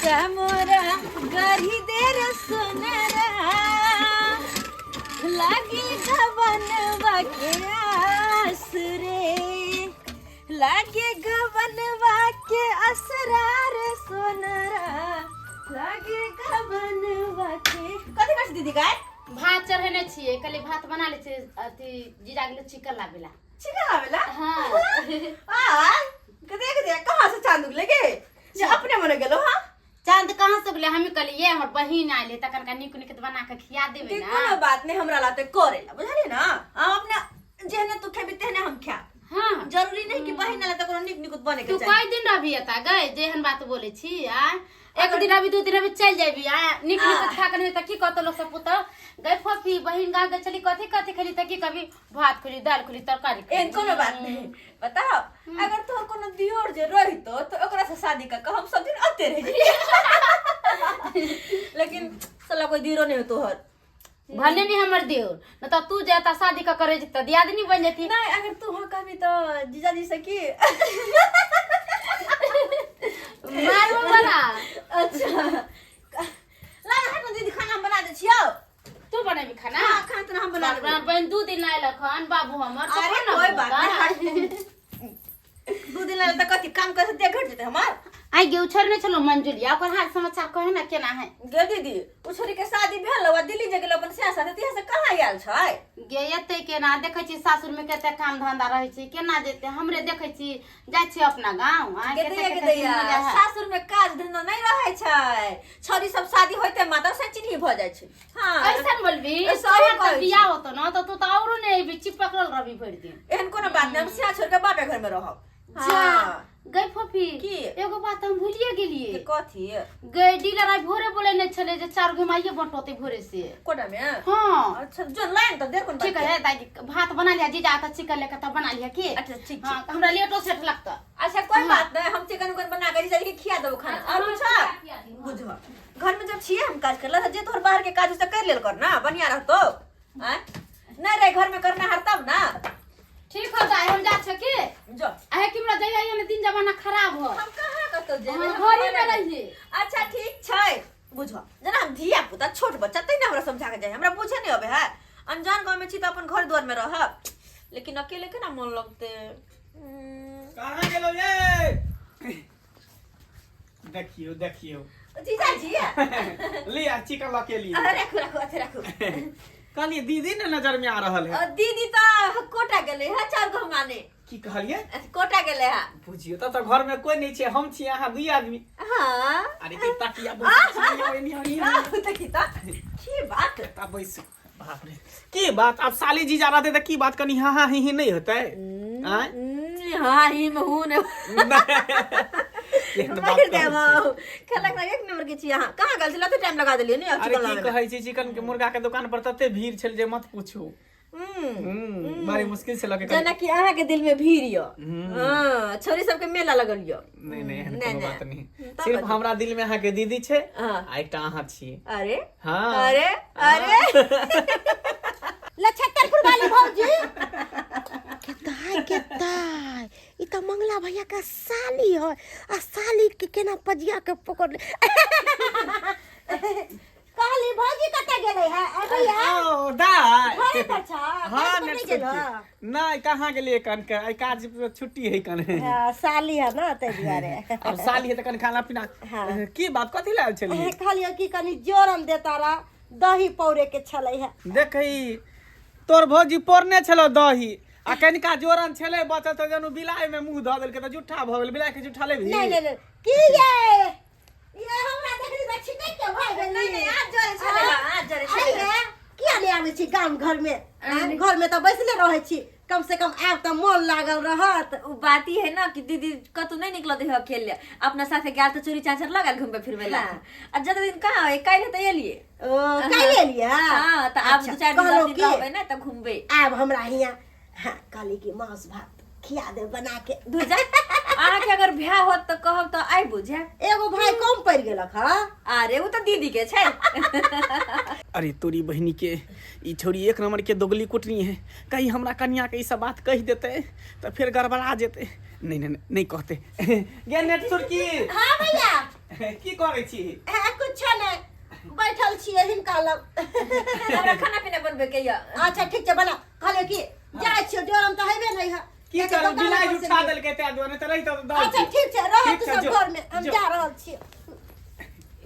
राजा मोरा गरी देर सोनरा लागे गवनवा के आस रे लागे गवनवा के असरार सोनरा लागे गवनवा के कथी कहै दीदी गाय भात चढ़ेने छिए कले भात बना ले छिए अथी जीरा के चिकन लावेला हां आ देख दे कहां से चांद उगले के जे अपने मने गेलो हां चांद कहां से उगले हम कहलिए हमर बहिन आइले तकर का निक निक बना के खिया देबे ना कोनो बात नहीं हमरा लाते करेला बुझली ना हम अपने जेहने तू खेबी तेहने हम खा हां जरूरी नहीं कि बहिन लाते कोनो निक निक बने के तू कई दिन रहबी एता गए जेहन बात बोले छी आ एक दिन अभी दो दिन अभी चल जाबी आ निक निक खा के त की कहत लोग सब पुत गए फफी बहिन गा गए चली कथि कथि खेली त की कभी भात खुली दाल खुली तरकारी एन कोनो बात नहीं बताओ अगर तोर कोनो दियोर जे रहितो तो ओकरा से शादी का हम सब दिन अते रह जी लेकिन साला कोई दियोर नहीं हो तोहर भले नहीं हमर देवर न त तू जेता शादी का करे त दियादनी बन जेती नहीं अगर तू हो कभी तो जीजाजी से की मारो बना अच्छा ला ना दीदी खाना बना दे छियो तू बनाबी खाना हां खाना तो हम बना अपना बहन 2 दिन लायल खन बाबू हमर अरे कोई बात नहीं 2 दिन लायल त कथि काम कर से घट जेते हमार आई गे उछरने चलो मंजुलिया ओकर हाल समाचार कहे ना केना है गे दीदी उछरी के शादी भेल वा दिल्ली जे गेल अपन सियासत तिया से कहां आयल छै गे एते केना देखै छी सासुर में केते काम धंधा रहै छी केना जेते हमरे देखै छी जाय छी अपना गांव आ केते सासुर में काज धंधा नहीं रहै छै छोरी सब शादी होइते माता से चिन्ही भ जाय छै हां ऐसन बोलबी शहर त बियाह होतो न त तू त औरो नै बिची पकड़ल रहबी भर दिन एहन कोनो बात नहीं हम सिया छोड़ के बापे घर में रहब हां गई फफी की एगो बात हम भूलिए गेलिए के कथि गई डीलर आई भोरे बोले नै छले जे 4 घुमाइए बटोते भोरे से कोटा में हां अच्छा जो लाइन त देर कोन ठीक है दादी भात बना लिया जीजा त चिकन लेके त बना लिया की अच्छा ठीक हां हमरा लेटो सेट लगता अच्छा कोई बात नहीं हम चिकन उकन बना के जीजा के खिया देबो खाना और अच्छा बुझो घर में जब छिए हम काज करला जे तोर बाहर के काज से कर लेल कर ना बढ़िया रहतो हैं नहीं रे घर में करना हर तब ना ठीक हो जाए हम जा छ के जो आहे कि हमरा जइया ने दिन जमाना खराब हो हम कहां कतो जे घर में रहिए अच्छा ठीक छै बुझो जना हम धिया पुता छोट बच्चा तै ना हमरा समझा के जाय हमरा बुझे नहीं होबे है अनजान गांव में छी त अपन घर द्वार में रह लेकिन अकेले केना मन लगते कहां गेलो ये देखियो देखियो जीजा जी ले आ चिकन लके लिए अरे रखो रखो कहलिए दीदी ने नजर में आ रहल है दीदी तो कोटा गेले है 4 गो माने की कहलिए कोटा गेले है बुझियो त घर में कोई नहीं छे हम छी यहां दुई आदमी हां अरे के तकिया बोल देखी त की बात ता बैस बाप रे की बात अब साली जी जा रहते त की बात कनी हां हां ही नहीं होतै हां ही महून मार देबो खलक एक नंबर के छी यहां कहां गेल छला त टाइम लगा देलिए नहीं अरे की कहै छी चिकन के मुर्गा के दुकान पर तते भीड़ छल जे मत पूछू बड़ी मुश्किल से लगे जना कि अहाँ के दिल में भीड़ यो हां छोरी सब के मेला लगल यो नहीं कोनो बात नहीं सिर्फ हमरा दिल में अहाँ के दीदी छे आ एकटा अहाँ छी अरे हां अरे लछत्तरपुर वाली भौजी केताय ई त मंगला भैया का साली है आ साली के केना पजिया के पकड़ ले कहली भौजी कते गेले है ए भैया ओ दाई घरे पर छ हां नहीं कहां गेलिए कन के आई काज छुट्टी है कन साली है ना ते दुआरे अब साली है त कन खाना पीना की बात कथि लाल छली कहलियो कि कनी जोरन देतारा दही पौरे के छलै है देखई तोर भौजी पोरने छलो दही आ कनिका जोरन छले बचल त जनु बिलाय में मुंह ध देल के त जुठा भ गेल बिलाय के जुठा ले भी नहीं की ये हमरा देखली बा छिकै के भाई नहीं आज जोरे छले किया ले आबै छी गाम घर में त बैसले रहै छी कम से कम आब त मोन लागल रहत उ बात ही है ना कि दीदी कतु नहीं निकल दे अकेले अपना साथे गेल त चोरी चाचर लगल घूमबे फिरबे ला आ जत दिन कहां है काइले त एलिए ओ काइले एलिए हां त आब 2-4 दिन रहबे ना त घूमबे आब हमरा हिया हां काली के मांस भात खिया दे बना के दूजा आहा के अगर ब्याह होत त कहब त आई बुझे एगो भाई कम पड़ गेलक हां अरे उ त दीदी के छै अरे तोरी बहनी के ई छोरी एक नंबर के दोगली कुटनी है कहीं हमरा कन्या के ई सब बात कह देते त फिर गड़बड़ा जेते नहीं कहते गे नेट सुरकी हां भैया की करै छी कुछ नहीं बैठल छियै हिनका लग हमरा खाना पीना बनबे के या अच्छा ठीक छै बना कहले की जाय छियै जोरम त हेबे नहीं है की करू बिलाइ उठा देल के ते दोने त रही त दल अच्छा ठीक छै रह तू सब घर में हम जा रहल छियै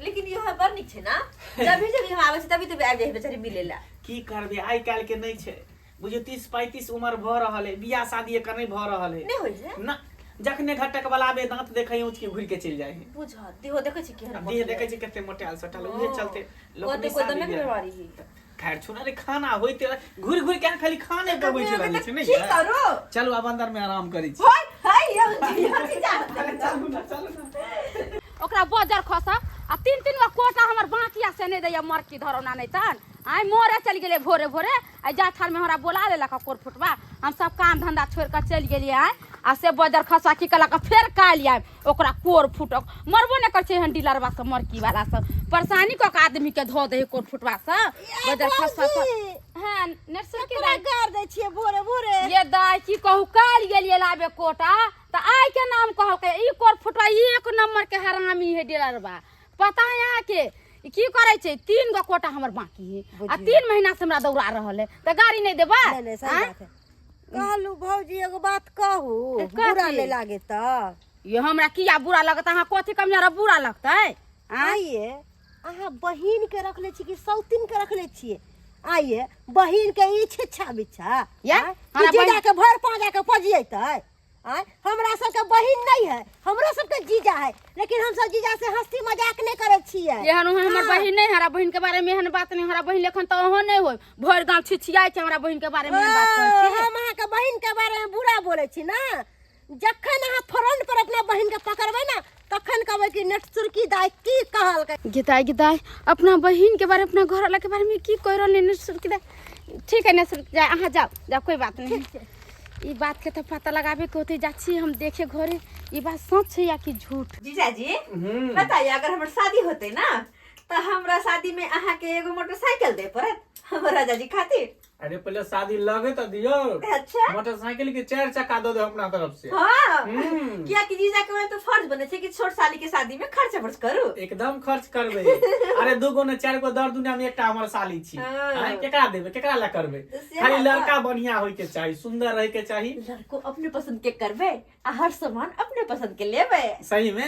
लेकिन यो है बड़ निक छै ना जब भी हम आवे छै तभी तो आबि जाय बेचारी मिलेला की करबे आइ काल के नहीं छै बुझियो 30-35 उम्र भ रहल है बियाह शादी एकर नहीं भ रहल है नहीं होय छै ना जखने घटक बलाबे दांत देखै ऊंच के घुर के चल जाय है बुझ देहो देखै छी केहन देह देखै छी कते मोटाल सटल उहे चलते लोग कोते कोते में बीमारी ही खैर छुना रे खाना होइते घुर घुर के खाली खाने पे बैठ रहल छै नहीं की करू चलो अब अंदर में आराम करै छी होय हाय यो जा चलू ना ओकरा बजर खसा आ 3-3 गो कोटा हमर बाकिया से नहीं दैया मर की धरौना नहीं तन आई मोरे चल गेले भोरे भोरे आ जा थाल में हमरा बोला लेलक कोर फुटवा हम सब काम धंधा छोड़ के चल गेलिए आय आ से बजर खसा की कला के फेर काल आय ओकरा कोर फुटक मरबो न कर छै हन डीलरवा से मरकी वाला सब परेशानी क के आदमी के धो दे कोर फुटवा से बजर खसा से हां नर्सरी के केकरा गार दै छियै भोरे भोरे ये दाई की कहू काल गेलिए लाबे कोटा त आय के नाम कहल के ई कोर फुटवा एक नंबर के हरामी है डीलरवा पता है यहाँ के की करे छै 3 गो कोटा हमर बाकी है आ 3 महीना से हमरा दौड़ा रहल है त गाड़ी नहीं देबा नहीं सही बात है कहलू भौजी एगो बात कहू बुरा नहीं लागे त ये हमरा किया बुरा लगता हां कथि कम जरा बुरा लगतै आइए अहाँ बहिन के रखले छी कि सौतिन के रखले छिए आइए बहिन के ई छिछा बिछा या हमरा जीजा के भर पाजा के पजियतै आय हमरा सब के बहिन नहीं है हमरो सब के जीजा है लेकिन हम सब जीजा से हंसी मजाक नहीं करे छिए एहन हमर बहिन नहीं हरा बहिन के बारे में एहन बात नहीं हरा बहिन लेखन त ओहो नहीं होय भर गांव छिछियाय छै हमरा बहिन के बारे में एहन बात कहै छी हम अहाँ के बहिन के बारे में बुरा बोले छी ना जखन अहाँ फ्रंट पर अपना बहिन के पकड़बै ना तखन कहबै कि नेटसुरकी दाई की कहल के गीताई अपना बहिन के बारे अपना घर वाला के बारे में की कह रहले नेटसुरकी दाई ठीक है नेटसुरकी जाए अहाँ जाओ कोई बात नहीं ई बात के तो पता लगाबे के होते जाछी हम देखे घरे ई बात सच है या कि झूठ जीजाजी बताइए अगर हमर शादी होते ना तो हमरा शादी में अहाँ के एगो मोटरसाइकिल दे पड़त हमर राजा जी खातिर अरे पहले शादी लगे तो दियो अच्छा मोटरसाइकिल के 4 चक्का दो दे अपना तरफ से हाँ क्या कि जीजा के तो फर्ज बने छे कि छोट साली के शादी में खर्च वर्च करू एकदम खर्च करबे अरे 2 गो ने 4 गो दर दुनिया में एकटा हमर साली छी हां केकरा देबे केकरा ला करबे खाली लड़का बढ़िया होय के चाहिए सुंदर रहे के चाहिए लड़को अपने पसंद के करबे आ हर सामान अपने पसंद के लेबे सही में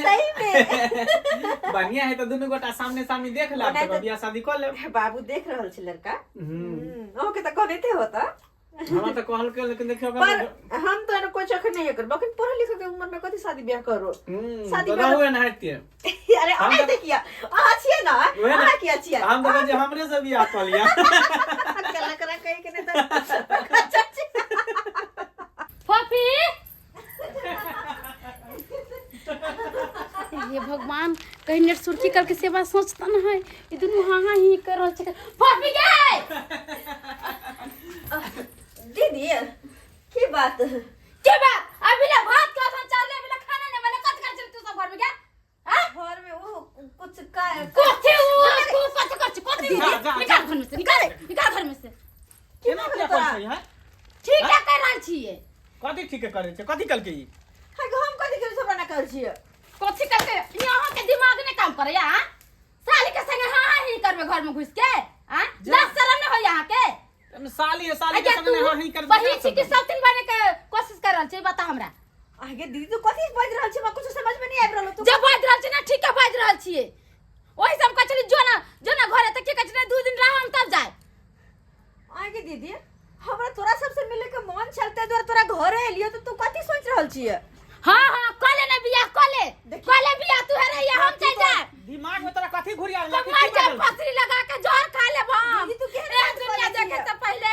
बढ़िया है तो दोनों गोटा सामने सामने देख ला तो बियाह शादी कर ले बाबू देख रहल छै लड़का ओके त कोने थे होता हमरा तो कहल के लेकिन देखियो पर हम तो कोई चख नहीं कर लेकिन पढ़ा लिखा के उम्र में कथि शादी ब्याह करो शादी ब्याह हुए ना हटते अरे आए देखिया आ छिए ना आ किया छिए हम तो जे हमरे से बियाह कर लिया कला करा कहीं के ने तो फफी ये भगवान कहीं नेट सुर्खी करके सेवा सोचता ना है ये दोनों हाँ ही कर रहल छै फफी गए दीदी की बात अभी ले भात का था चावल अभी ले खाना नहीं वाला कत कर तू सब घर में क्या हां घर में वो कुछ का कोथे वो कोथे निकाल घर में से निकाल घर में से केना क्या कर छै है ठीक है कर रहल छिए कथि ठीक करे छै कथि कल के ई हम कथि के सब ना कर छिए कथि करके यहाँ के दिमाग नहीं काम करे या साली के संगे हाँ ही करबे घर में घुस के हां लाज शर्म नहीं हो यहाँ के साली के संगे हाँ ही कर वही छी कि सब दिन बने के कोशिश कर रहल छै बता हमरा आगे दीदी तो कथि बाज रहल छै कुछ समझ में नहीं आब रहल तू जब बाज रहल छै ना ठीक है बाज रहल छिए ओही सब कह चली जो ना घरे त के कह चली 2 दिन रह हम तब जाए आगे दीदी हमरा तोरा सबसे मिले के मन चलते द्वारा तोरा घरे एलियो तो तू कथि सोच रहल छिए हां कले ना बियाह कले बियाह तू है रे हम चल जाए दिमाग में तोरा कथि घुरिया मर जा फसरी लगा के जोर खा ले हम तू के दुनिया देखे से पहले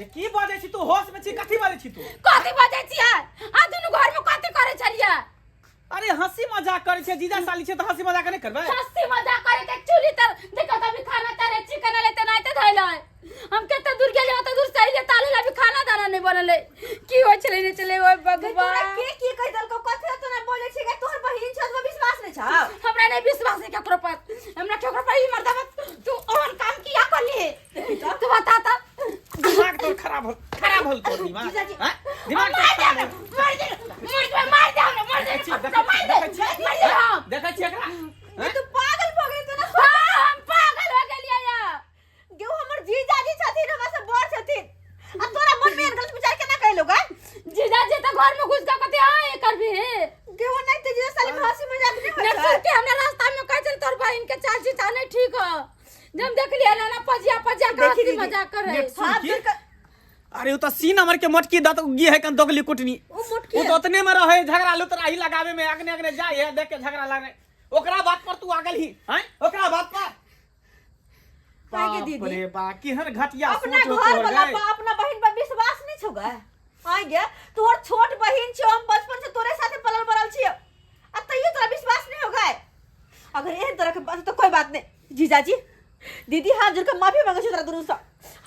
ये की बाजे छी तू होश में छी कथि बाजे छी तू कथि बाजे छी आ दुनु घर में कथि करे छलिए अरे हंसी मजाक करे छे जीजा साली छे तो हंसी मजाक नहीं करबे हंसी मजाक करे के चूली तर देखो तभी खाना तारे चिकन लेते नाते धइले हम केते दूर गेले त दूर सही ले ताले ला भी खाना दाना नहीं बनले की हो चले ने चले ओ भगवान तोरा के कह दल को कथि तो ना बोले छी के तोहर बहिन छ तो विश्वास नहीं छ हमरा नहीं विश्वास है केकरो पर हमरा केकरो पर ही मर्दबा तू और काम किया कर लिए तू बता ता दिमाग तो खराब हो तो दिमाग हां दिमाग मार दे हम मार दे देखै छी एकरा तो जब देख लिया ना पजिया पजिया का देखी हंसी दीदी, मजाक कर रहे नेट सुन हाथ की? जोड़ कर अरे वो तो सी नंबर के मोटकी दत गी है कन दोगली कुटनी वो मोटकी वो तो उतने में रहे झगड़ा लुतराही लगावे में अगने अगने जाए है देख के झगड़ा लगे ओकरा बात पर तू आगल ही हैं ओकरा बात पर आगे बाप दीदी। रे बा केहन घटिया अपना सोच घर हो वाला गए पर अपना बहन पर विश्वास नहीं छोगा आ गया तोर छोट बहन छो हम बचपन से तोरे साथे पलल बरल छियो आ तइयो तोरा विश्वास नहीं होगा अगर एहन तरह के बात तो कोई बात नहीं जीजाजी दीदी हाथ जोड़ के माफी मांगे छी तोरा दुनू से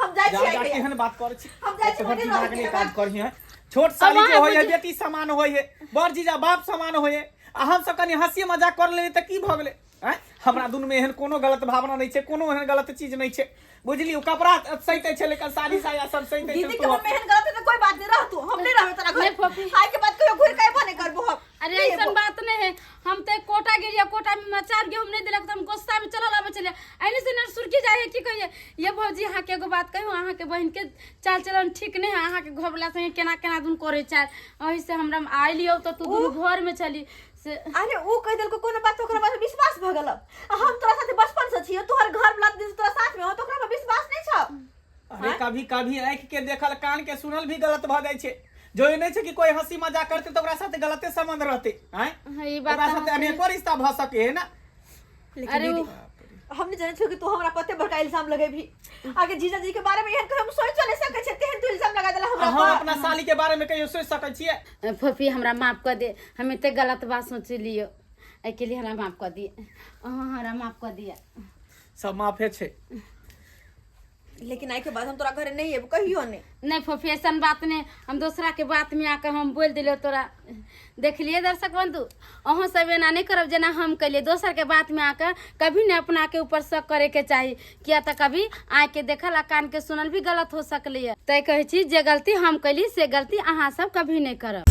हम जाय जा छी जा आइ केहन बात कर छी हम जाइ छी घटी मंदिर भागने रहै काज करही है छोट साली अब जे होय वहाँ है बेटी समान होय है बड़ जीजा बाप समान होय है आ हम सब कनी हंसी मजाक कर ले त की भ गेले हैं हमरा दुनु में एहन कोनो गलत भावना नहीं छै कोनो एहन गलत चीज नहीं छै बुझली ओ कपड़ा सहिते छै लेकिन साड़ी साया सब सहिते छै दीदी के मन में एहन गलत है तो कोई बात नहीं रह तू हम नहीं रहबे तोरा नहीं, घर फफी। आइ के बाद कहियो घुर के बने करबो हम अरे ऐसा बात नहीं है हम तो कोटा गिरिया कोटा में मचार गेहूं नहीं दिलक तो हम गुस्सा में चलल आबे चले ऐने से न सुरकी जाए की कहिए ये भौजी अहाँ के एगो बात कहूं अहाँ के बहन के चाल चलन ठीक नहीं है अहाँ के घर वाला संगे केना केना दुन करे चाल ओहि से हमरा आइ लियो तो तू दुनु घर में चली से अरे ऊ कह देल को कोनो बात ओकरा बात विश्वास भ गेल हम तोरा साथे बचपन से छियो तोहर घर वाला दिन से तोरा साथ में हो तो ओकरा पर विश्वास नहीं छ अरे कभी कभी आंख के देखल कान के सुनल भी गलत भ जाय छै जो ये नहीं छै कि कोई हंसी मजाक करते तो ओकरा साथे गलते संबंध रहते हैं ई बात ओकरा साथे अनेको रिश्ता भ सके है ना लेकिन अरे दीदी हमने जाने छो कि तू हमरा पते बड़का इल्जाम लगे भी आगे जीजा जी के बारे में एहन हम सोच नहीं सके छै तेहन तू इल्जाम लगा देला हमरा हम पर अपना साली के बारे में कहियो सोच सकै छियै फफी हमरा माफ कर दे हम इतने गलत बात सोच लियो ए के लिए हमरा माफ कर दिए हमरा माफ कर दिया सब माफे छै लेकिन आई के बाद हम तोरा घरे नहीं है कहियो नहीं नहीं फफी ऐसा बात नहीं हम दूसरा के बात में आकर हम बोल दिले तोरा देख लिए दर्शक बंधु अहों सब एना नहीं करब जना हम कलिए दोसर के बात में आकर कभी नहीं अपना के ऊपर शक करे के चाहिए किया तो कभी आँख के देखल आ कान के सुनल भी गलत हो सकले है तय कहे छी जे गलती हम कली से गलती अहाँ सब कभी नहीं करब